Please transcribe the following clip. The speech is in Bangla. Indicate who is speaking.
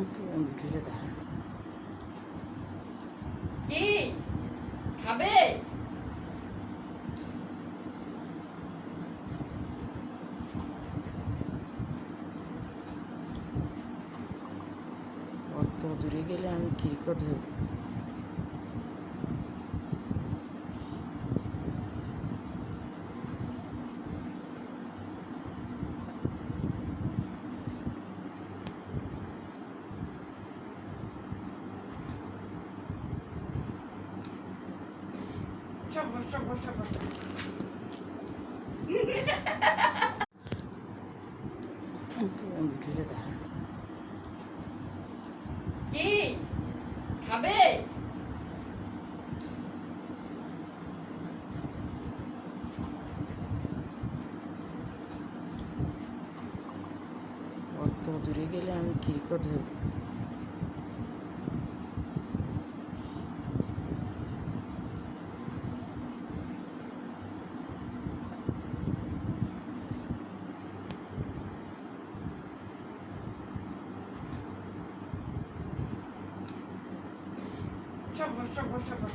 Speaker 1: উঠেছে দাঁড়া।
Speaker 2: কি খাবে?
Speaker 1: অত দূরে গেলে আমি কী করে ধরব?
Speaker 2: সবর সবর সবর।
Speaker 1: উঠেছে দাঁড়া।
Speaker 2: কি খাবে?
Speaker 1: অত দূরে গেলে আমি কী করে ধরব?
Speaker 2: সবর সবর সবর।